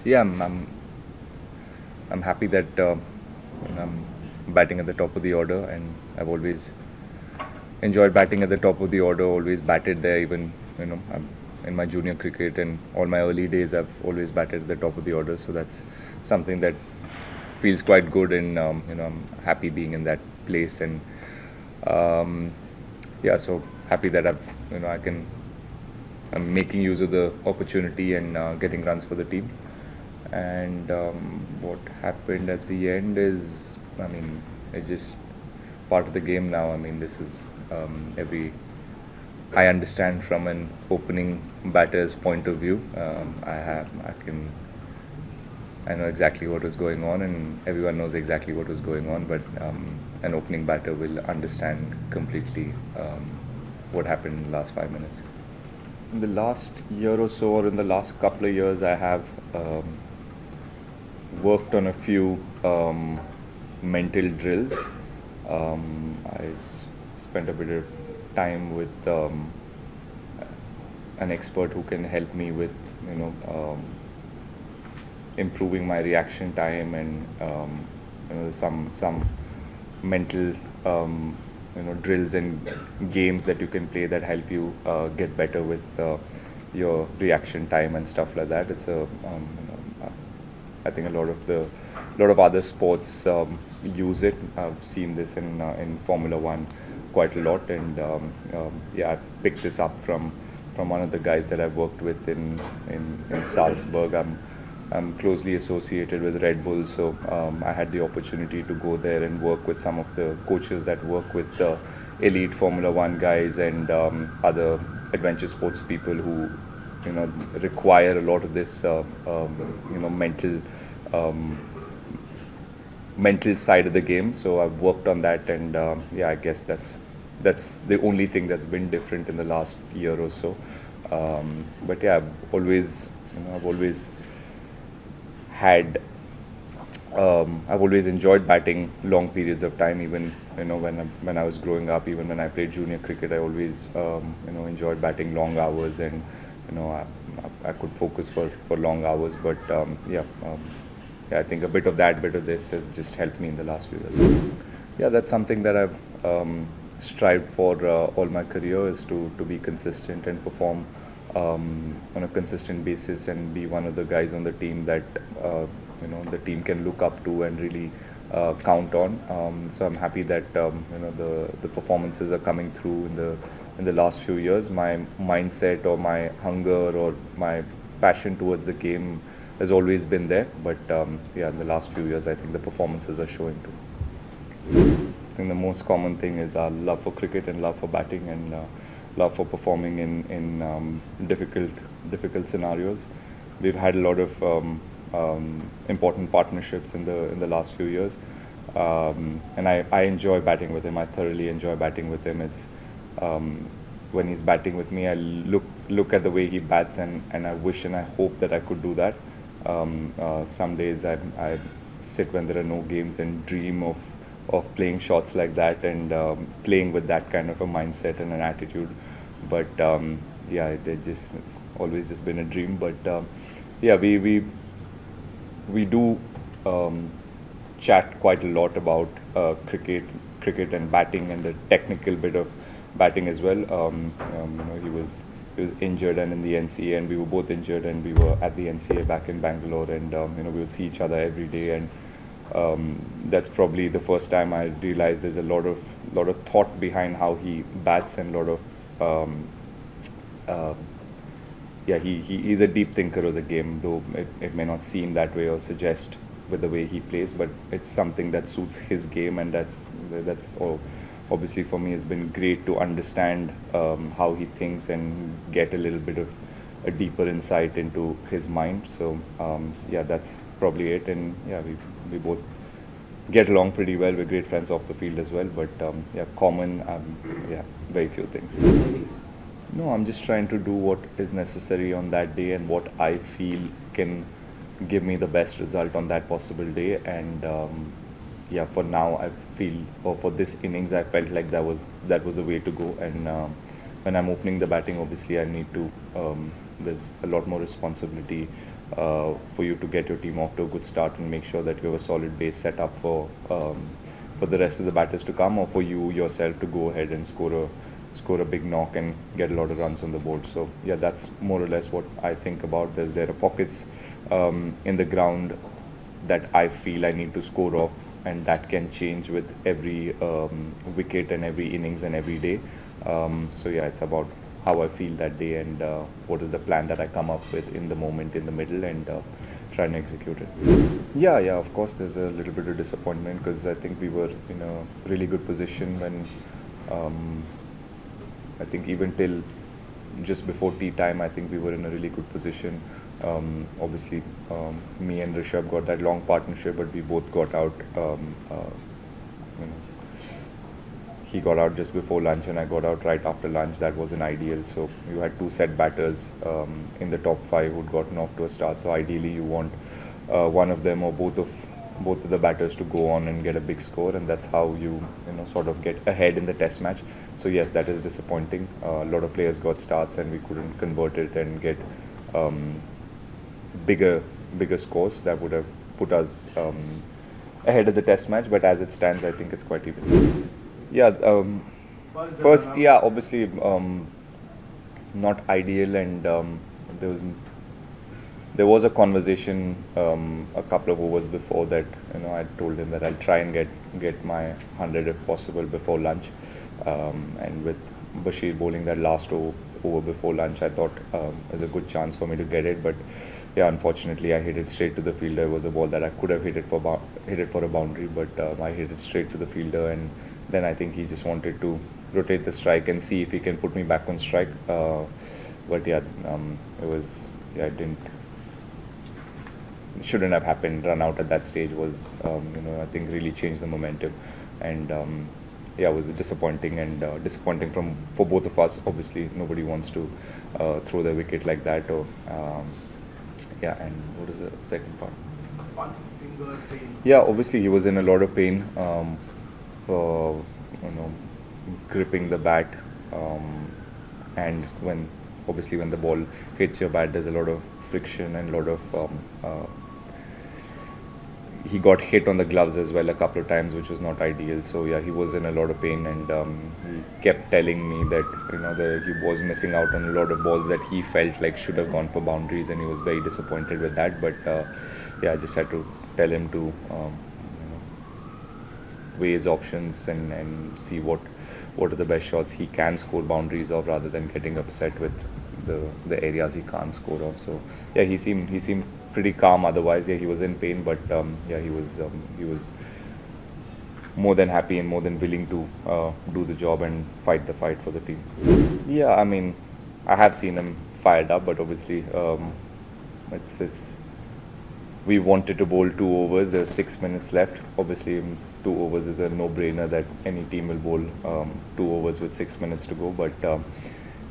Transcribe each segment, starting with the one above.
Yeah, I'm happy that I'm batting at the top of the order, and I've always enjoyed batting at the top of the order. Always batted there, even in my junior cricket and all my early days. I've always batted at the top of the order, so that's something that feels quite good, and I'm happy being in that place, and um, yeah, so happy that I'm making use of the opportunity and getting runs for the team. And what happened at the end is, I mean, it's just part of the game now. I mean, this is every. I understand from an opening batter's point of view. I know exactly what was going on, and everyone knows exactly what was going on. But an opening batter will understand completely what happened in the last 5 minutes. In the last year or so, or in the last couple of years, I have worked on a few mental drills. Spent a bit of time with an expert who can help me with, you know, improving my reaction time, and some mental drills and games that you can play that help you get better with your reaction time and stuff like that. It's a I think a lot of other sports use it. I've seen this in Formula One quite a lot, and yeah, I picked this up from one of the guys that I've worked with in Salzburg. I'm closely associated with Red Bull, so I had the opportunity to go there and work with some of the coaches that work with the elite Formula One guys and other adventure sports people who require a lot of this um, mental side of the game. So I've worked on that, and yeah, I guess that's the only thing that's been different in the last year or so. But yeah, I've always had I've always enjoyed batting long periods of time. Even when I was growing up, even when I played junior cricket, I always enjoyed batting long hours, and you know I could focus for long hours. But yeah, I think a bit of that, bit of this has just helped me in the last few years. Yeah, that's something that I've strived for all my career, is to be consistent and perform on a consistent basis, and be one of the guys on the team that the team can look up to and really count on. So I'm happy that the performances are coming through in the last few years. My mindset or my hunger or my passion towards the game has always been there, but yeah, in the last few years, I think the performances are showing too. I think the most common thing is our love for cricket and love for batting, and love for performing in difficult scenarios. We've had a lot of important partnerships in the last few years, and I enjoy batting with him. I thoroughly enjoy batting with him. It's when he's batting with me, I look at the way he bats, and I wish and I hope that I could do that. Some days I sit when there are no games and dream of playing shots like that, and playing with that kind of a mindset and an attitude. But yeah, it's always just been a dream. But yeah, we do chat quite a lot about cricket and batting, and the technical bit of batting as well. He was injured and in the NCA, and we were both injured, and we were at the NCA back in Bangalore, and we would see each other every day, and that's probably the first time I realized there's a lot of thought behind how he bats, and a lot of uh, yeah, he is a deep thinker of the game, though it may not seem that way or suggest with the way he plays, but it's something that suits his game, and that's all. Obviously, for me, it's been great to understand how he thinks and get a little bit of a deeper insight into his mind. So yeah, that's probably it, and yeah, we both get along pretty well. We're great friends off the field as well, but yeah, common, yeah, very few things. No, I'm just trying to do what is necessary on that day and what I feel can give me the best result on that possible day. And yeah, for now, I feel, or for this innings, I felt like that was the way to go. And when I'm opening the batting, obviously, I need to. There's a lot more responsibility for you to get your team off to a good start and make sure that you have a solid base set up for the rest of the batters to come, or for you yourself to go ahead and score a big knock and get a lot of runs on the board. So yeah, that's more or less what I think about. There are pockets in the ground that I feel I need to score off, and that can change with every wicket and every innings and every day. So yeah, it's about how I feel that day and what is the plan that I come up with in the moment, in the middle, and try and execute it. Yeah, yeah, of course, there's a little bit of disappointment because I think we were in a really good position when I think even till just before tea time, I think we were in a really good position. Obviously, me and Rishabh got that long partnership, but we both got out. You know, he got out just before lunch, and I got out right after lunch. That wasn't ideal. So you had two set batters in the top five who'd gotten off to a start. So ideally, you want one of them or both of the batters to go on and get a big score, and that's how you know sort of get ahead in the test match. So yes, that is disappointing. A lot of players got starts and we couldn't convert it and get bigger scores that would have put us ahead of the test match. But as it stands, I think it's quite even. Yeah, first, yeah, obviously not ideal, and there was there was a conversation a couple of overs before that. You know, I told him that I'll try and get my 100 if possible before lunch, and with Bashir bowling that last over before lunch, I thought there's a good chance for me to get it. But yeah, unfortunately, I hit it straight to the fielder. It was a ball that I could have hit it for a boundary, but I hit it straight to the fielder, and then I think he just wanted to rotate the strike and see if he can put me back on strike. But yeah, it was, yeah, it shouldn't have happened. Run out at that stage was, you know, I think really changed the momentum, and yeah, it was disappointing, and disappointing for both of us. Obviously, nobody wants to throw their wicket like that. Or yeah, and what is the second part? One finger pain. Yeah, obviously he was in a lot of pain for, you know, gripping the bat, and when the ball hits your bat, there's a lot of friction and a lot of he got hit on the gloves as well a couple of times, which was not ideal. So yeah, he was in a lot of pain, and he kept telling me that, you know, that he was missing out on a lot of balls that he felt like should have gone for boundaries, and he was very disappointed with that. But yeah, I just had to tell him to you know, weigh his options and see what are the best shots he can score boundaries of, rather than getting upset with the areas he can't score of. So yeah, he seemed pretty calm otherwise. Yeah, he was in pain, but yeah, he was more than happy and more than willing to do the job and fight the fight for the team. Yeah, I mean, I have seen him fired up, but obviously it's we wanted to bowl 2 overs. There's 6 minutes left. Obviously, 2 overs is a no-brainer that any team will bowl 2 overs with 6 minutes to go. But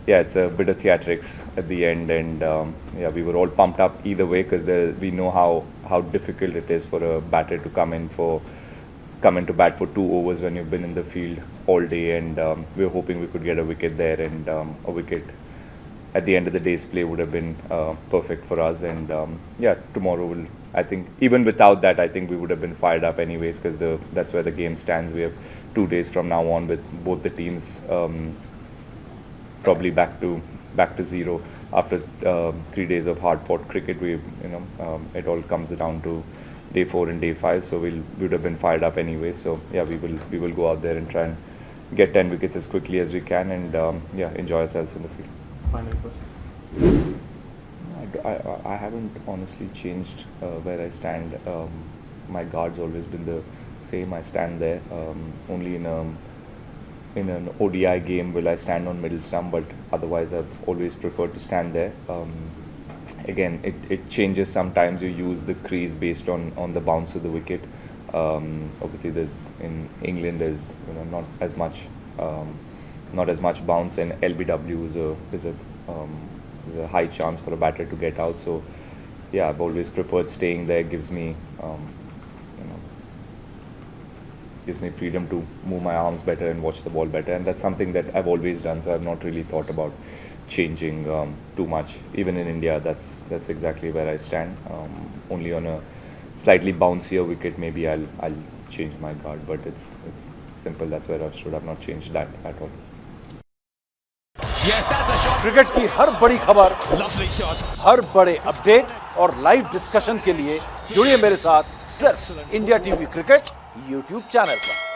yeah, it's a bit of theatrics at the end, and yeah, we were all pumped up either way, because we know how difficult it is for a batter to come into bat for 2 overs when you've been in the field all day, and we were hoping we could get a wicket there, and a wicket at the end of the day's play would have been perfect for us. And yeah, tomorrow I think even without that, I think we would have been fired up anyways, because that's where the game stands. We have 2 days from now on with both the teams probably back to zero after 3 days of hard-fought cricket. It all comes down to day 4 and day 5, so we would have been fired up anyway. So yeah, we will go out there and try and get 10 wickets as quickly as we can, and yeah, enjoy ourselves in the field. Final question. I haven't honestly changed where I stand. My guard's always been the same. I stand there. Only in an ODI game will I stand on middle stump, but otherwise I've always preferred to stand there. Again, it changes sometimes. You use the crease based on the bounce of the wicket. Obviously, in England there's not as much bounce, and LBW is a high chance for a batter to get out. So yeah, I've always preferred staying there. Gives me freedom to move my arms better and watch the ball better, and that's something that I've always done. So I've not really thought about changing too much. Even in India, that's exactly where I stand. Only on a slightly bouncier wicket, maybe I'll change my guard, but it's simple. That's where I should have not changed that at all. Yes, that's a shot. Cricket की हर बड़ी खबर, Lovely shot. हर बड़े update और live discussion के लिए जुड़िए मेरे साथ सिर्फ India TV cricket YouTube channel पर।